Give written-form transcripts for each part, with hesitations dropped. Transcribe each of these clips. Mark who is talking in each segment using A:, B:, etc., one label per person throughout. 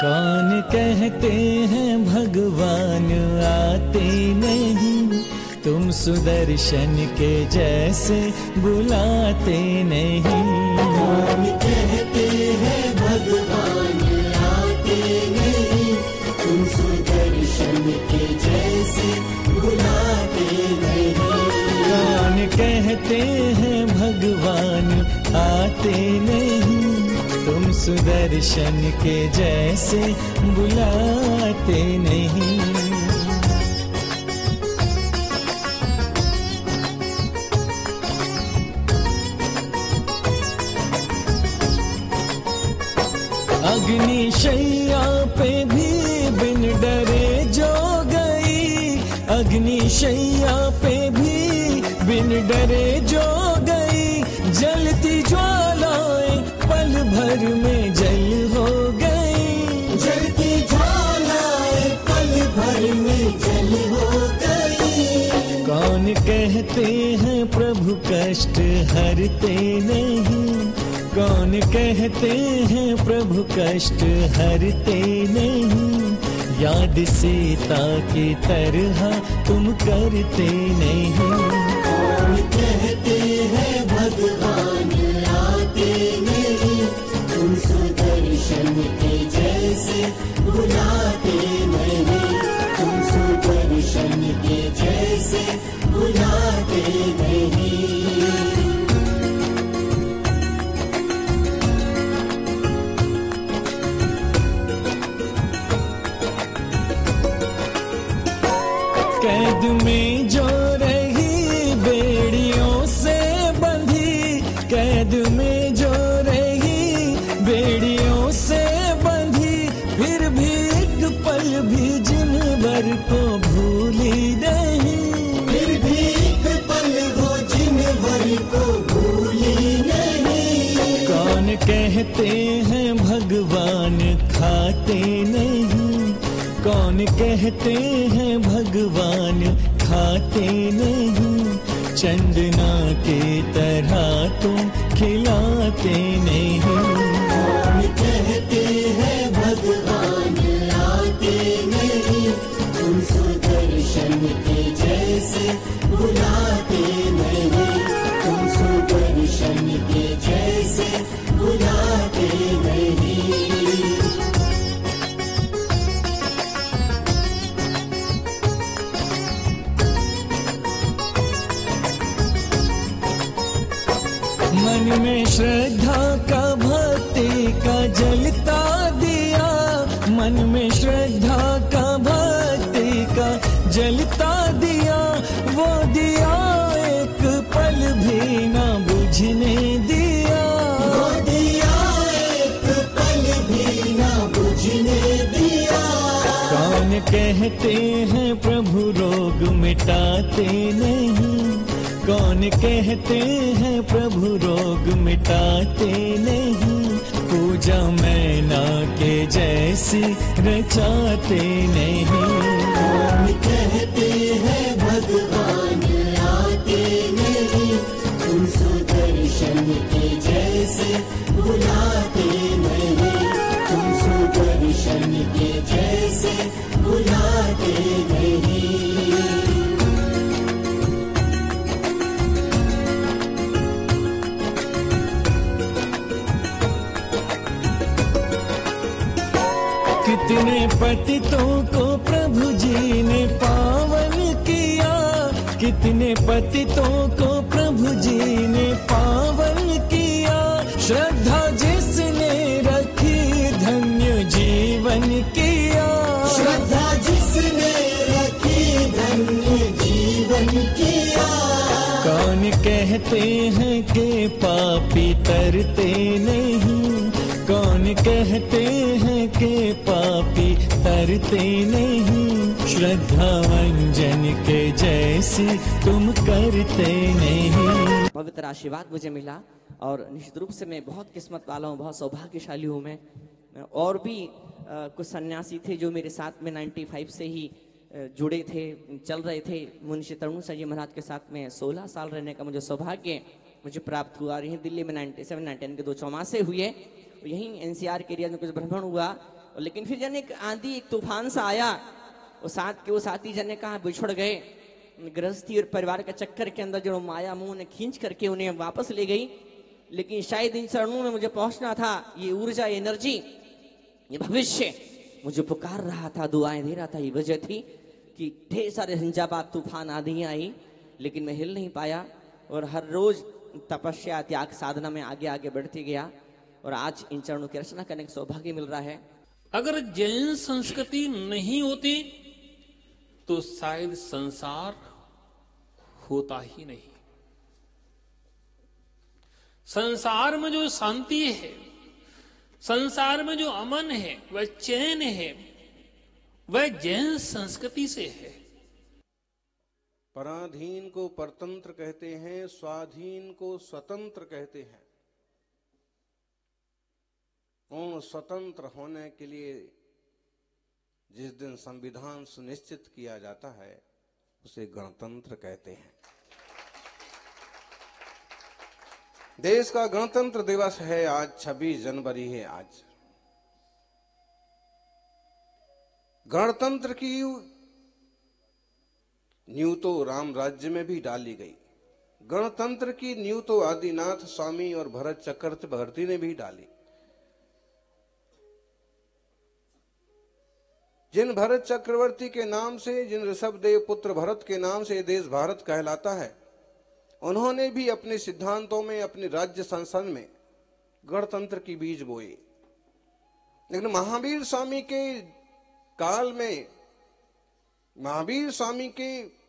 A: कौन कहते हैं भगवान आते नहीं, तुम सुदर्शन के जैसे बुलाते नहीं।
B: कौन कहते हैं भगवान आते नहीं, तुम सुदर्शन के जैसे बुलाते नहीं।
A: कौन कहते हैं भगवान आते नहीं, तुम सुदर्शन के जैसे बुलाते नहीं। अग्नि शैया पे भी बिन डरे जो गई, अग्नि शैया पे भी बिन डरे जो गई। जलती ज्वालाएं पल भर में जल हो गई,
B: जलती ज्वालाएं पल भर में जल हो गई।
A: कौन कहते हैं प्रभु कष्ट हरते नहीं, कौन कहते हैं प्रभु कष्ट हरते नहीं। याद सीता की तरह तुम करते नहीं।
B: कौन कहते हैं भगवान आते नहीं, तुम सुदर्शन के जैसे बुलाते नहीं। तुम सुदर्शन के जैसे बुलाते नहीं।
A: कैद में जो रही बेड़ियों से बंधी, कैद में जो रही बेड़ियों से बंधी। फिर भी एक पल भी जिन भर को भूली नहीं,
B: फिर भी एक पल वो जिन भर को भूली नहीं।
A: कौन कहते हैं भगवान खाते नहीं, कौन कहते हैं भगवान खाते नहीं। चंदना की तरह तुम खिलाते नहीं।
B: कौन कहते हैं भगवान आते नहीं, तुम सुदर्शन के जैसे बुलाते नहीं। तुम सुदर्शन के जैसे बुलाते नहीं।
A: मन में श्रद्धा का भक्ति का जलता दिया, मन में श्रद्धा का भक्ति का जलता दिया। वो दिया एक पल भी ना बुझने दिया,
B: वो दिया एक पल भी ना बुझने दिया।
A: कौन कहते हैं प्रभु रोग मिटाते नहीं, कौन कहते हैं प्रभु रोग मिटाते नहीं। पूजा मैना के जैसी रचाते नहीं।
B: कौन कहते हैं भगवान आते नहीं, तुम सुदर्शन के जैसे बुलाते नहीं। तुम सुदर्शन के जैसे बुलाते नहीं।
A: कितने पतितों को प्रभु जी ने पावन किया, कितने पतितों को प्रभु जी ने पावन किया। श्रद्धा जिसने रखी धन्य जीवन किया,
B: श्रद्धा जिसने रखी धन्य जीवन किया।
A: कौन कहते हैं कि पापी तरते नहीं, कौन कहते हैं कि पापी तरते नहीं। श्रद्धा वंजन के जैसी तुम करते नहीं।
C: पवित्र आशीर्वाद मुझे मिला और निश्चित रूप से मैं बहुत किस्मत वाला हूँ, बहुत सौभाग्यशाली हूँ मैं। और भी कुछ सन्यासी थे जो मेरे साथ में 95 से ही जुड़े थे, चल रहे थे। मुंशी तरुण जी महाराज के साथ में 16 साल रहने का मुझे सौभाग्य मुझे प्राप्त हुआ। यहीं दिल्ली में 97-98 के 2 चौमासे हुए, यहीं एनसीआर के एरिया में कुछ भ्रमण हुआ। और लेकिन फिर जन एक आंधी एक तूफान सा आया, वो साथी जन ने कहा बिछड़ गए। गृहस्थी और परिवार के चक्कर के अंदर जो माया मुंह ने खींच करके उन्हें वापस ले गई। लेकिन शायद इन चरणों में मुझे पहुंचना था। ये ऊर्जा, ये एनर्जी, ये भविष्य मुझे पुकार रहा था, दुआएं दे रहा था। ये वजह थी कि ढेर सारे झंझावात, तूफान, आंधियां आई, लेकिन मैं हिल नहीं पाया और हर रोज तपस्या, त्याग, साधना में आगे आगे बढ़ते गया और आज इन चरणों की रचना करने का सौभाग्य मिल रहा है।
D: अगर जैन संस्कृति नहीं होती तो शायद संसार होता ही नहीं। संसार में जो शांति है, संसार में जो अमन है, वह चैन है, वह जैन संस्कृति से है।
E: पराधीन को परतंत्र कहते हैं, स्वाधीन को स्वतंत्र कहते हैं। उन स्वतंत्र होने के लिए जिस दिन संविधान सुनिश्चित किया जाता है उसे गणतंत्र कहते हैं। देश का गणतंत्र दिवस है आज, 26 जनवरी है आज। गणतंत्र की नींव तो राम राज्य में भी डाली गई। गणतंत्र की नींव तो आदिनाथ स्वामी और भरत चक्रवर्ती ने भी डाली। जिन भरत चक्रवर्ती के नाम से, जिन ऋषभदेव पुत्र भरत के नाम से देश भारत कहलाता है, उन्होंने भी अपने सिद्धांतों में, अपने राज्य संसद में गणतंत्र की बीज बोए। लेकिन महावीर स्वामी के काल में, महावीर स्वामी के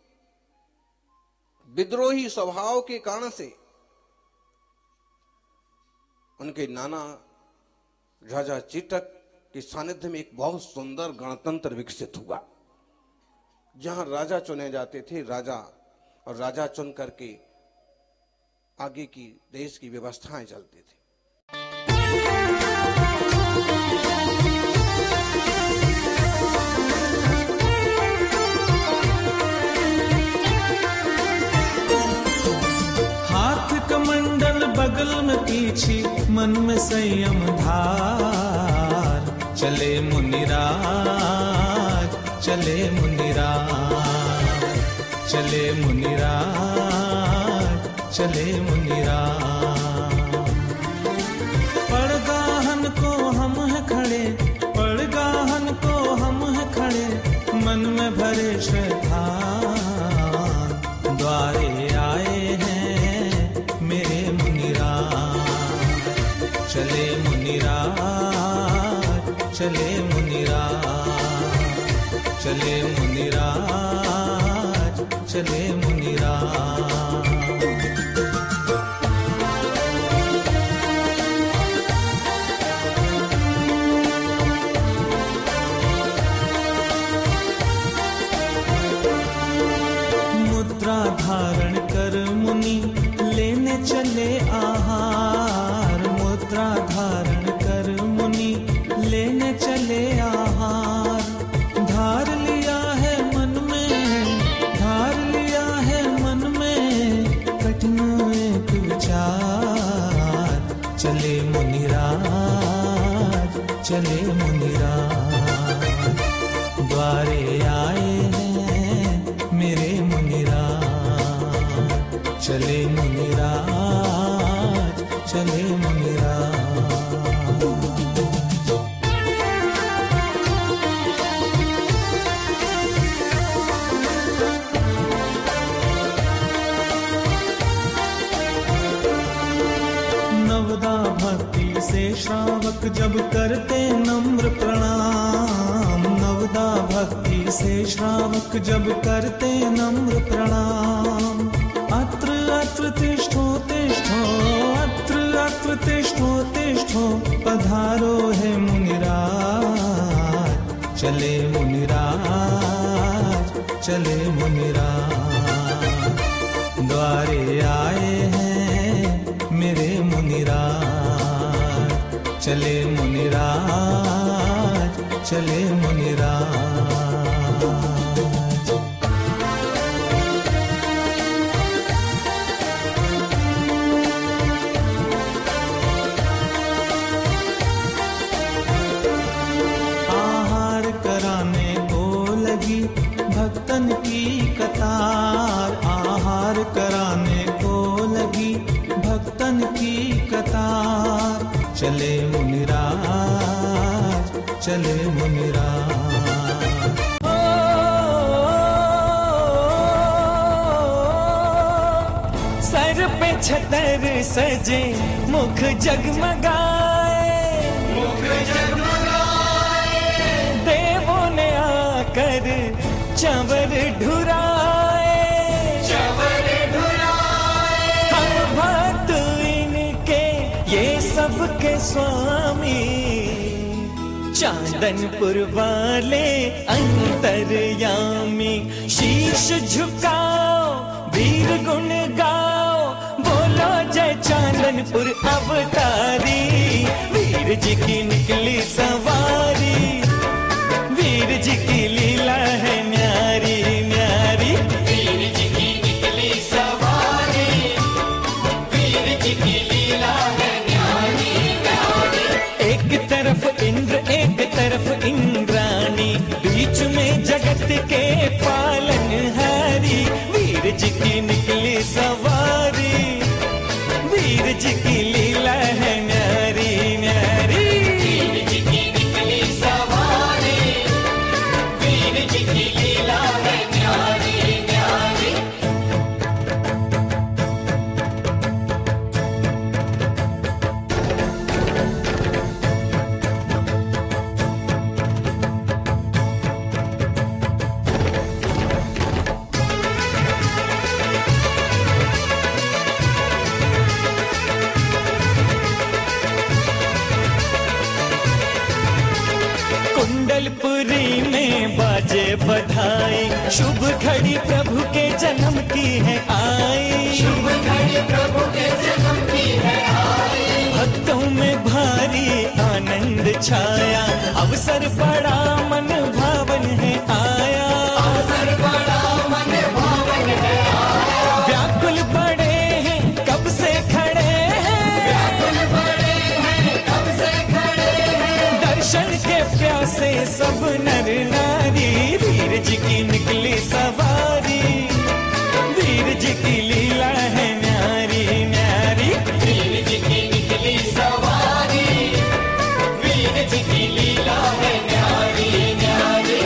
E: विद्रोही स्वभाव के कारण से उनके नाना राजा चीटक के सानिध्य में एक बहुत सुंदर गणतंत्र विकसित हुआ, जहां राजा चुने जाते थे, राजा, और राजा चुन करके आगे की देश की व्यवस्थाएं चलती थी।
A: हाथ कमंडल बगल में पीछे, मन में संयम धार, चले मुनिराज, चले मुनिराज, चले मुनिराज, चले मुनिराज। पड़गाहन को हम है खड़े, पड़गाहन को हम है खड़े, मन में भरे श्रद्धा, द्वारे आए हैं मेरे मुनिराज, चले मुनिराज, चले मुनिराज, चले मुनिराज, चले मुनिराज। मुद्रा धारण कर मुनि लेने चले आहार, मुद्रा धारण कर मुनि लेने चले आहार। धार लिया है मन में, धार लिया है मन में, कठिन एक विचार, चले मुनिराज, चले मुनिराज, द्वारे आए हैं मेरे मुनिराज, चले मुनिराज, चले मुनिराज। नवदा भक्ति से श्रावक जब करते नम्र प्रणाम, नवदा भक्ति से श्रावक जब करते नम्र प्रणाम। अत्र अत्र तिष्ठो तिष्ठो, अत्र अत्र तिष्ठो तिष्ठो, पधारो है मुनिराज, चले मुनिराज, चले मुनिराज, द्वारे आए हैं मेरे मुनिराज, चले मुनिराज, चले मुनिराज। चले मुनिरा।
F: सर पे छतर सजे मुख जगमगाए, देवों ने आकर चंवर ढुराए, हम भक्त इनके ये सबके स्वामी, चांदनपुर वाले अंतर्यामी। शीश झुकाओ वीर गुण गाओ, बोलो जय चांदनपुर अवतारी। वीर जी की निकली सवारी, वीर जी की लीला है न्यारी न्यारी। वीर जी की निकली सवारी, वीर जी की लीला है न्यारी न्यारी। एक तरफ इंद्र एक तरफ इंद्राणी, बीच में जगत के पालनहारी। वीर जी की निकली सवारी, वीर जी की लीला है न्यारी न्यारी। वीर जी की निकली सवारी, वीर जी की लीला है न्यारी न्यारी। कुंडलपुरी में बाजे बधाई, शुभ घड़ी प्रभु के जन्म की है आई, शुभ घड़ी प्रभु के जन्म की है आई। भक्तों में भारी आनंद छाया, अवसर बड़ा मन भावन है आया, अवसर बड़ा मन भावन है आया। व्याकुल बड़े हैं कब से खड़े हैं, व्याकुल बड़े हैं कब से खड़े हैं। दर्शन के प्यासे सब नर नारी, वीर जी की निकली सवारी, वीर जी की लीला है न्यारी न्यारी। वीर जी की निकली सवारी, वीर जी की लीला है न्यारी न्यारी।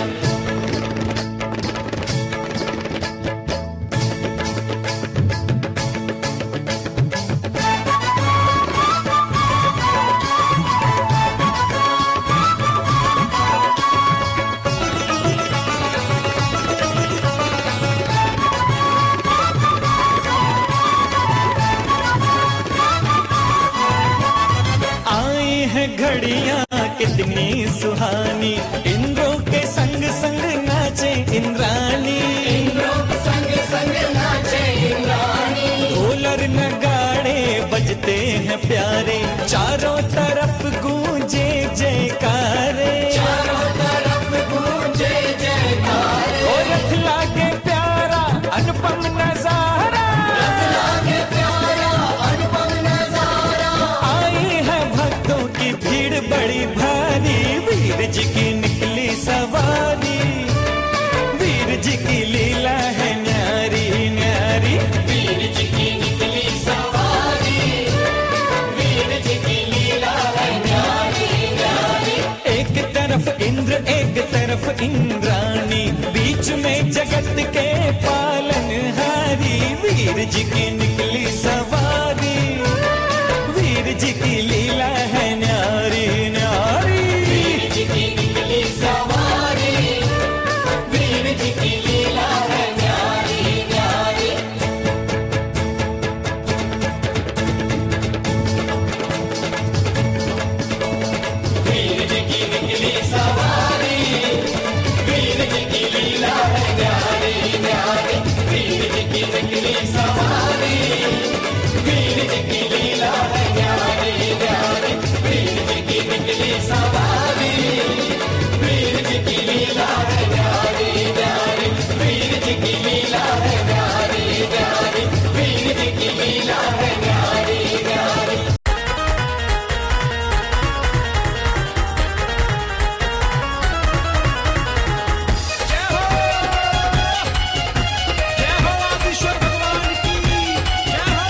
F: घड़ियां कितनी सुहानी, इंद्रों के संग संग नाचे इंद्राणी, इंद्रों के संग संग नाचे इंद्राणी। ढोलर नगाड़े बजते हैं प्यारे, चारों तरफ गूंजे जयकारे, चारों तरफ गूंजे जयकारे। और रथ लागे प्यारा अनुपम नजारा, रथ लागे प्यारा अनुपम नजारा। आई है भक्तों की भीड़ बड़ी भारी, वीर जी की निकली सवारी, वीर जी की लीला है न्यारी न्यारी। वीर जी की निकली सवारी, वीर जी की लीला है न्यारी न्यारी। एक तरफ इंद्र एक तरफ इंद्राणी, बीच में जगत के पालनहारी। वीर जी की निकली सवारी, वीर जी की लीला है न्यारी न्यारी। वीर जी की निकली सवारी, वीर जी की लीला है न्यारी न्यारी। वीर जी की निकली सवारी, वीर जी की लीला है न्यारी न्यारी। वीर जी की निकली सवारी, वीर जी की लीला है न्यारी न्यारी। वीर जी की निकली सवारी, वीर जी की लीला है न्यारी न्यारी। वीर जी की लीला है न्यारी न्यारी। वीर जी की लीला है न्यारी न्यारी।
G: जय हो आदिश्वर भगवान की जय हो।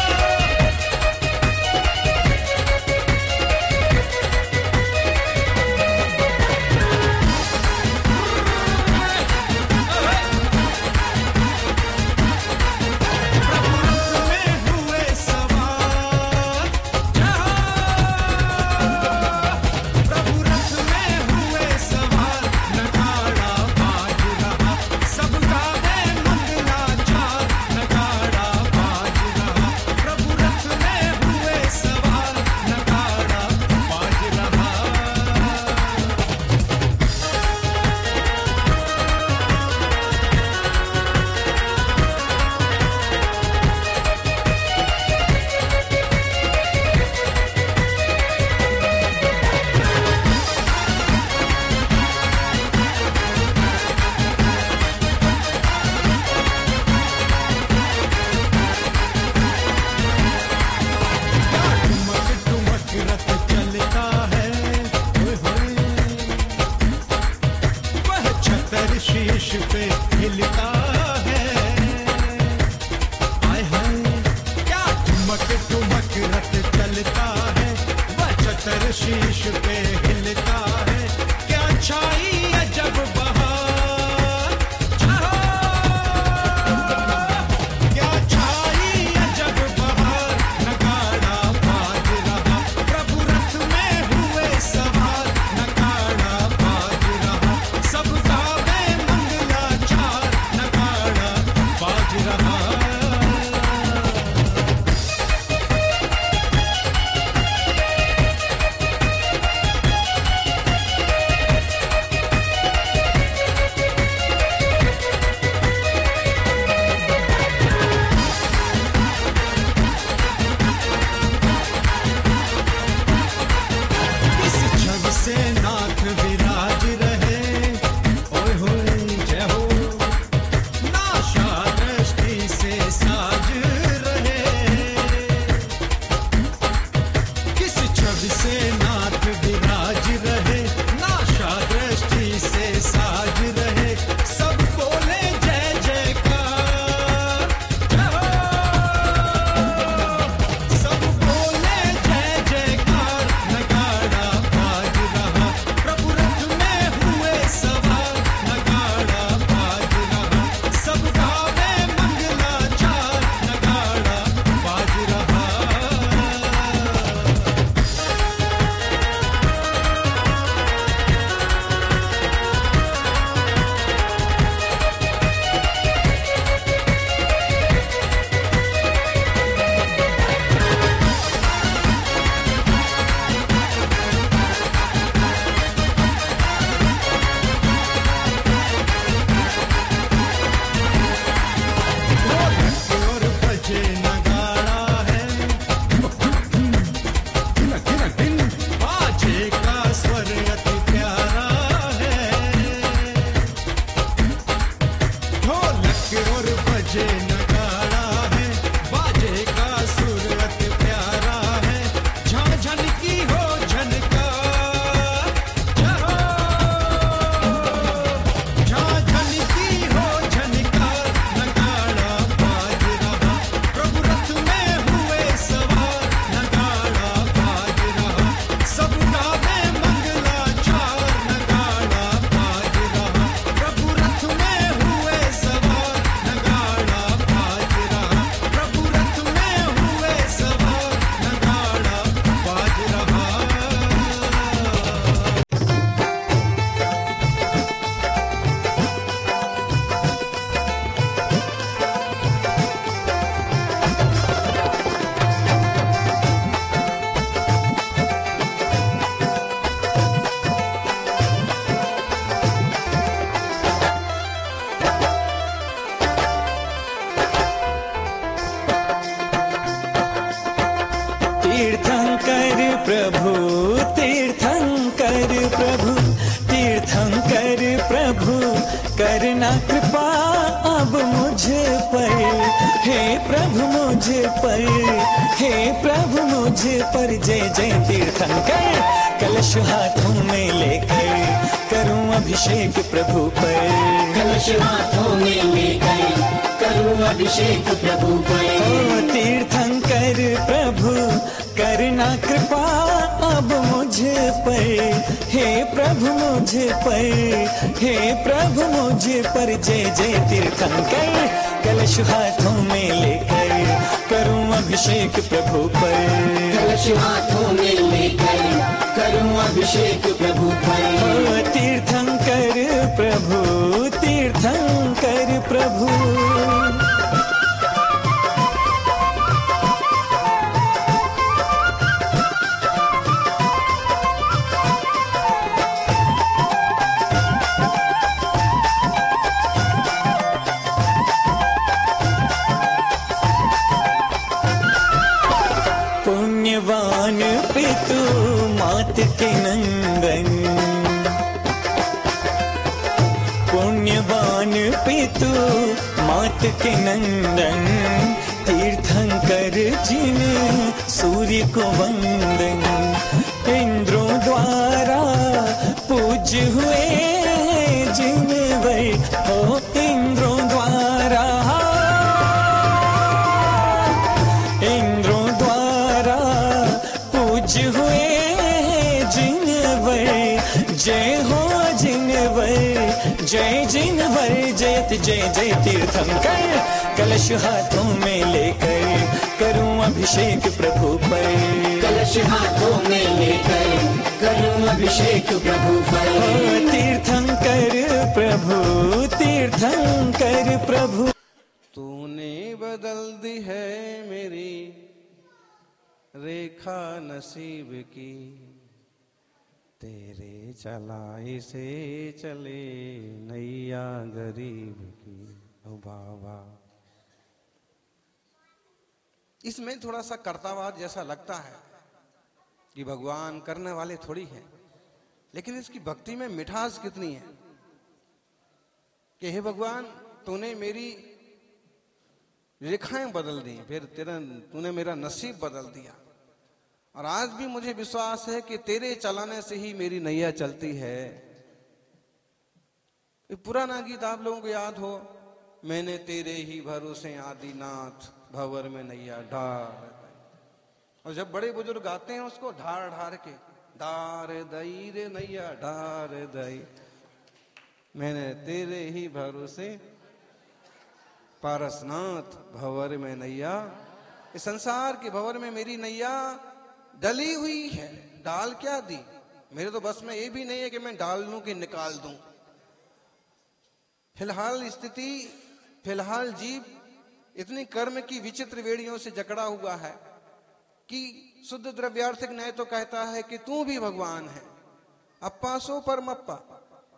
G: शीश पे हिलता है। आय हाय क्या ठुमक ठुमक रत चलता है, वह छतर शीश पे हिलता है। क्या छाई अजब बहार, क्या छाई अजब बहार, नगाड़ा बाज रहा, प्रभु रथ में हुए सवार, नगाड़ा बाज रहा, सब गावे मंगलाचार, नगाड़ा बाज रहा। इस छवि से नाथ विराज रहे, ओए होए जय हो, नाशा दृष्टि से साज रहे। किस छवि से नाथ विराज रहे, नाशा दृष्टि से साज रहे। सब बोले जय जयकार, जय हो, सब बोले जय जयकार, नगाड़ा बाज रहा, प्रभु रथ में हुए सवार, नगाड़ा बाज रहा, सब गावे मंगलाचार, नगाड़ा बाज रहा। और बजे नगाड़ा है, बाजे का स्वर अति प्यारा है। ढोलक और बजे नगाड़ा है, बाजे का सुर अति प्यारा है। झांझन की हो झनकार, जय हो, झांझन की हो झनकार, नगाड़ा बाज रहा, प्रभु रथ में हुए सवार, नगाड़ा बाज रहा, सब गावे मंगलाचार, नगाड़ा बाज रहा, प्रभु रथ में हुए सवार, नगाड़ा बाज रहा, प्रभु रथ में हुए सवार, नगाड़ा बाज रहा।
F: तीर्थंकर प्रभु, तीर्थंकर प्रभु, तीर्थंकर प्रभु, करना कृपा अब मुझ पर, हे प्रभु मुझ पर, हे प्रभु मुझ पर। जय जय तीर्थंकर, कलश हाथों में लेकर करूं अभिषेक प्रभु पर,
B: कलश हाथों में लेकर करूं अभिषेक प्रभु पर।
F: ओ तीर्थंकर प्रभु, करना कृपा अब मुझ पर, हे प्रभु मुझ पर, हे प्रभु मुझ पर। जय जय तीर्थंकर, कलश हाथों में लेकर करूं अभिषेक प्रभु पर,
B: कलश हाथों में लेकर करूं अभिषेक प्रभु पर।
F: ओ तीर्थंकर प्रभु, तीर्थंकर प्रभु। पुण्यवान पितु मात के नंदन, पुण्यवान पितु मात के नंदन, तीर्थंकर जिन सूर्य को वंदन, इंद्रों द्वारा पूज्य हुए जिन वर जय जिन भर जयत जय जय तीर्थंकर, कलश हाथों में लेकर करूं अभिषेक प्रभु पर,
B: कलश हाथों में लेकर करूं अभिषेक प्रभु पर।
F: ओ तीर्थंकर प्रभु, तीर्थंकर प्रभु।
E: तूने बदल दी है मेरी रेखा नसीब की, तेरे चलाई से चले नैया गरीब की। ओ बाबा, इसमें थोड़ा सा कर्तावाद जैसा लगता है कि भगवान करने वाले थोड़ी हैं, लेकिन इसकी भक्ति में मिठास कितनी है कि हे भगवान, तूने मेरी रेखाएं बदल दी, फिर तूने मेरा नसीब बदल दिया, और आज भी मुझे विश्वास है कि तेरे चलाने से ही मेरी नैया चलती है। ये पुराना गीत आप लोगों को याद हो, मैंने तेरे ही भरोसे आदिनाथ भंवर में नैया ढार। और जब बड़े बुजुर्ग गाते हैं उसको ढार ढार के, डार दई रे नैया ढार दई, मैंने तेरे ही भरोसे पारसनाथ भंवर में नैया। इस संसार के भंवर में मेरी नैया डली हुई है। डाल क्या दी, मेरे तो बस में ये भी नहीं है कि मैं डाल लूं कि निकाल दूं। फिलहाल स्थिति, फिलहाल जीव इतनी कर्म की विचित्र वेड़ियों से जकड़ा हुआ है कि शुद्ध द्रव्यार्थिक न्याय तो कहता है कि तू भी भगवान है, अप्पा सो परमप्पा।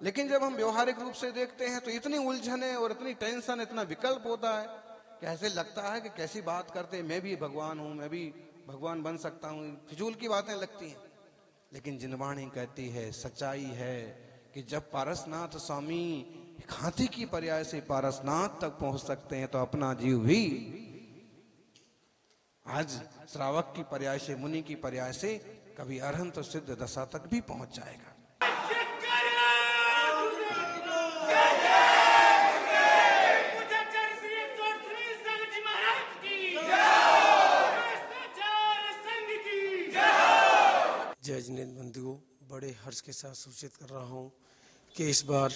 E: लेकिन जब हम व्यवहारिक रूप से देखते हैं तो इतनी उलझने और इतनी टेंशन, इतना विकल्प होता है कि ऐसे लगता है कि कैसी बात करते, मैं भी भगवान हूं, मैं भी भगवान बन सकता हूं। फिजूल की बातें लगती हैं, लेकिन जिनवाणी कहती है, सच्चाई है कि जब पारसनाथ स्वामी हाथी की पर्याय से पारसनाथ तक पहुंच सकते हैं, तो अपना जीव भी आज श्रावक की पर्याय से, मुनि की पर्याय से कभी अरहंत सिद्ध दशा तक भी पहुंच जाएगा।
H: जय जिनेंद्र बंधुओं, बड़े हर्ष के साथ सूचित कर रहा हूं कि इस बार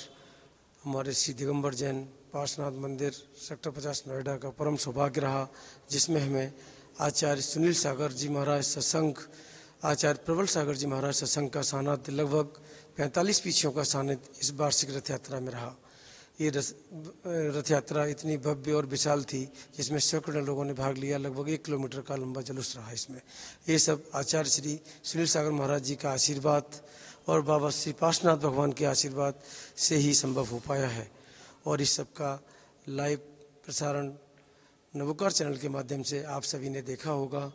H: हमारे श्री दिगंबर जैन पार्श्वनाथ मंदिर सेक्टर 50 नोएडा का परम सौभाग्य रहा, जिसमें हमें आचार्य सुनील सागर जी महाराज सत्संग, आचार्य प्रबल सागर जी महाराज सत्संग का सानिध्य, लगभग 45 पीछियों का सानिध्य इस वार्षिक रथ यात्रा में रहा। ये रथ यात्रा इतनी भव्य और विशाल थी, जिसमें सैकड़ों लोगों ने भाग लिया। लगभग 1 किलोमीटर का लंबा जुलूस रहा इसमें। ये सब आचार्य श्री सुनील सागर महाराज जी का आशीर्वाद और बाबा श्री पार्श्वनाथ भगवान के आशीर्वाद से ही संभव हो पाया है। और इस सब का लाइव प्रसारण नवोकार चैनल के माध्यम से आप सभी ने देखा होगा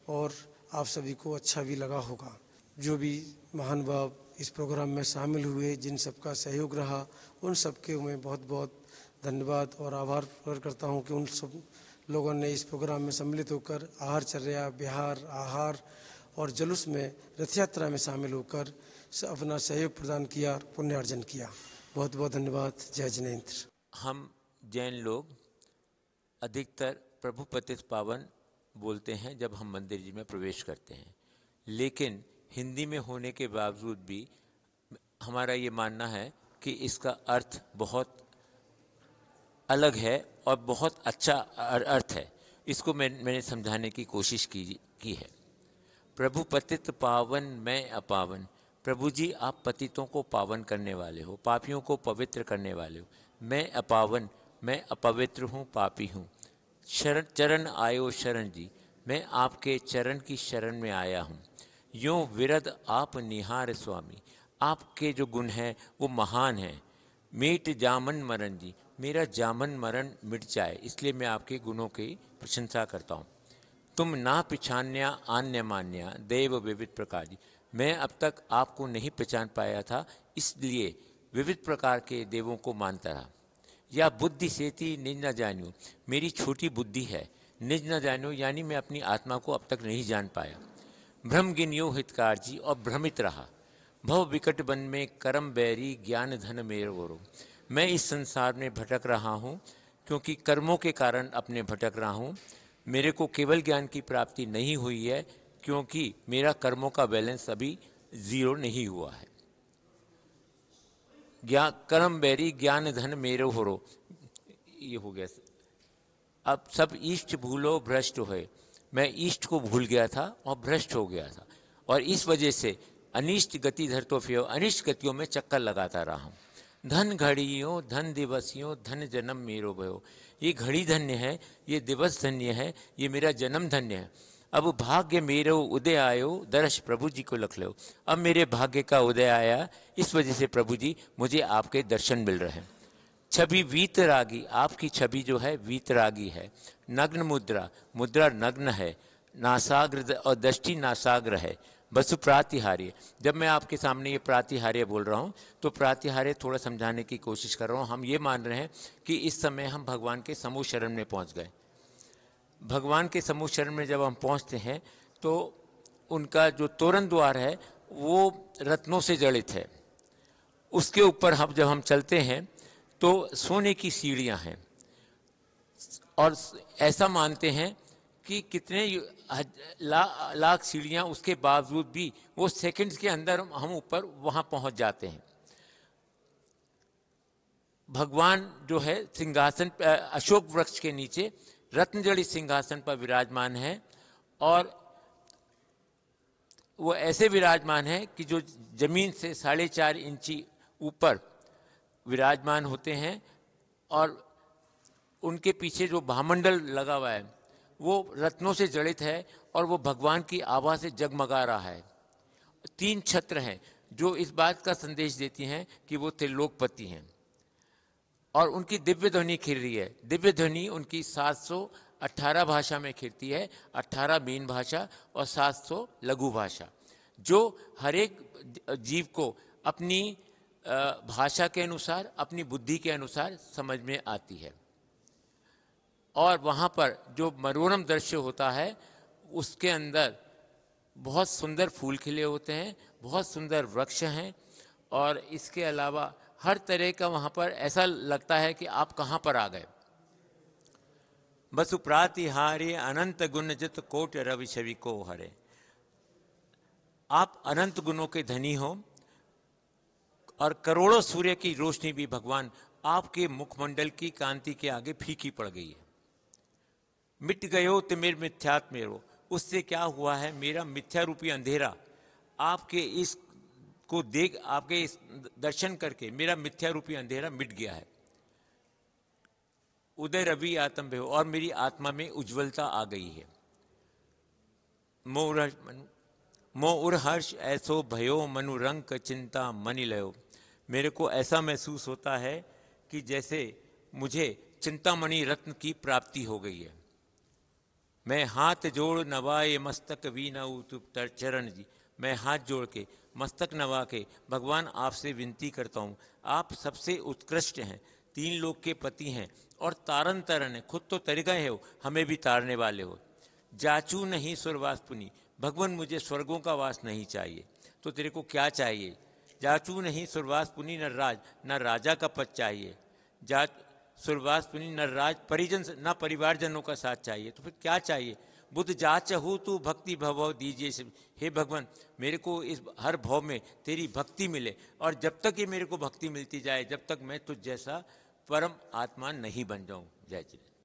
H: और आप सभी को अच्छा भी लगा होगा। जो भी महान भाव इस प्रोग्राम में शामिल हुए, जिन सबका सहयोग रहा, उन सबके मैं बहुत बहुत धन्यवाद और आभार प्रकट करता हूं कि उन सब लोगों ने इस प्रोग्राम में सम्मिलित होकर आहारचर्या, विहार, आहार और जुलूस में, रथ यात्रा में शामिल होकर अपना सहयोग प्रदान किया, पुण्यार्जन किया। बहुत बहुत धन्यवाद। जय जिनेंद्र।
I: हम जैन लोग अधिकतर प्रभु पतित पावन बोलते हैं जब हम मंदिर जी में प्रवेश करते हैं, लेकिन हिंदी में होने के बावजूद भी हमारा ये मानना है कि इसका अर्थ बहुत अलग है और बहुत अच्छा अर्थ है। इसको मैंने समझाने की कोशिश की है। प्रभु पतित पावन मैं अपावन। प्रभु जी, आप पतितों को पावन करने वाले हो, पापियों को पवित्र करने वाले हो। मैं अपावन, मैं अपवित्र हूँ, पापी हूँ। चरण आयो शरण जी, मैं आपके चरण की शरण में आया हूँ। यूँ विरद आप निहार स्वामी, आपके जो गुण हैं वो महान हैं। मीट जामन मरण जी, मेरा जामन मरण मिट जाए, इसलिए मैं आपके गुणों की प्रशंसा करता हूँ। तुम ना पिछान्या आन्य मान्या देव विविध प्रकार जी, मैं अब तक आपको नहीं पहचान पाया था, इसलिए विविध प्रकार के देवों को मानता रहा। या बुद्धि सेती निज न जान्यो, मेरी छोटी बुद्धि है। निज न जान्यो यानी मैं अपनी आत्मा को अब तक नहीं जान पाया। भ्रम गिन्यो हितकार जी, और भ्रमित रहा। भव विकट वन में करम बैरी ज्ञान धन मेरो गोरो, मैं इस संसार में भटक रहा हूँ क्योंकि कर्मों के कारण अपने भटक रहा हूँ। मेरे को केवल ज्ञान की प्राप्ति नहीं हुई है क्योंकि मेरा कर्मों का बैलेंस अभी 0 नहीं हुआ है। कर्म बैरी ज्ञान धन मेरो होरो, ये हो गया। अब सब इष्ट भूलो भ्रष्ट होए, मैं इष्ट को भूल गया था और भ्रष्ट हो गया था, और इस वजह से अनिष्ट गति धरतो फियो, अनिष्ट गतियों में चक्कर लगाता रहा हूँ। धन घड़ियों धन दिवसियों धन जन्म मेरो भयो, ये घड़ी धन्य है, ये दिवस धन्य है, ये मेरा जन्म धन्य है। अब भाग्य मेरो उदय आयो दर्श प्रभु जी को लख लो, अब मेरे भाग्य का उदय आया, इस वजह से प्रभु जी मुझे आपके दर्शन मिल रहे हैं। छवि वीतरागी, आपकी छवि जो है वीतरागी है। नग्न मुद्रा, मुद्रा नग्न है। नासाग्र और दृष्टि नासाग्र है। वसु प्रातिहार्य, जब मैं आपके सामने ये प्रातिहार्य बोल रहा हूँ तो प्रातिहार्य थोड़ा समझाने की कोशिश कर रहा हूँ। हम ये मान रहे हैं कि इस समय हम भगवान के समूह शरण में पहुँच गए। भगवान के समूह शरण में जब हम पहुँचते हैं तो उनका जो तोरण द्वार है वो रत्नों से जड़ित है। उसके ऊपर जब हम चलते हैं तो सोने की सीढ़ियाँ हैं, और ऐसा मानते हैं कि कितने लाख सीढ़ियाँ उसके बावजूद भी वो सेकंड्स के अंदर हम ऊपर वहाँ पहुँच जाते हैं। भगवान जो है सिंहासन अशोक वृक्ष के नीचे रत्नजड़ित सिंहासन पर विराजमान है, और वो ऐसे विराजमान है कि जो जमीन से 4.5 इंची ऊपर विराजमान होते हैं, और उनके पीछे जो भामंडल लगा हुआ है वो रत्नों से जड़ित है, और वो भगवान की आभा से जगमगा रहा है। 3 छत्र हैं जो इस बात का संदेश देती हैं कि वो त्रिलोकपति हैं, और उनकी दिव्य ध्वनि खिल रही है। दिव्य ध्वनि उनकी 718 भाषा में खिलती है, 18 मेन भाषा और 700 लघु भाषा, जो हर एक जीव को अपनी भाषा के अनुसार, अपनी बुद्धि के अनुसार समझ में आती है। और वहाँ पर जो मनोरम दृश्य होता है उसके अंदर बहुत सुंदर फूल खिले होते हैं, बहुत सुंदर वृक्ष हैं, और इसके अलावा हर तरह का वहाँ पर ऐसा लगता है कि आप कहाँ पर आ गए। बसु प्रातिहार्य अनंत गुण जित कोट रवि छवि को हरे, आप अनंत गुणों के धनी हो, और करोड़ों सूर्य की रोशनी भी भगवान आपके मुखमंडल की कांति के आगे फीकी पड़ गई है। मिट गयो तिमिर मिथ्यात्मेरो, उससे क्या हुआ है, मेरा मिथ्या रूपी अंधेरा आपके इस को देख, आपके इस दर्शन करके मेरा मिथ्या रूपी अंधेरा मिट गया है। उदय रवि आत्म भयो, और मेरी आत्मा में उज्ज्वलता आ गई है। मोर हर्ष ऐसो भयो मनु रंग चिंता मनि लयो, मेरे को ऐसा महसूस होता है कि जैसे मुझे चिंतामणि रत्न की प्राप्ति हो गई है। मैं हाथ जोड़ नवाए मस्तक वीना उतर चरण जी, मैं हाथ जोड़ के मस्तक नवा के भगवान आपसे विनती करता हूँ, आप सबसे उत्कृष्ट हैं, 3 लोक के पति हैं, और तारन तरन है, खुद तो तर गए हो, हमें भी तारने वाले हो। जाचू नहीं स्वर्गवास पुनी, भगवान मुझे स्वर्गों का वास नहीं चाहिए, तो तेरे को क्या चाहिए। जाचू नहीं स्वर्गवास पुनी न राज, न राजा का पद चाहिए। स्वर्गवास पुनी न राज परिजन, न परिवारजनों का साथ चाहिए, तो फिर क्या चाहिए। बुद्ध जाचहु तू भक्ति भव दीजिए, हे भगवान मेरे को इस हर भव में तेरी भक्ति मिले, और जब तक ये मेरे को भक्ति मिलती जाए, जब तक मैं तुझ जैसा परम आत्मा नहीं बन जाऊं। जय श्री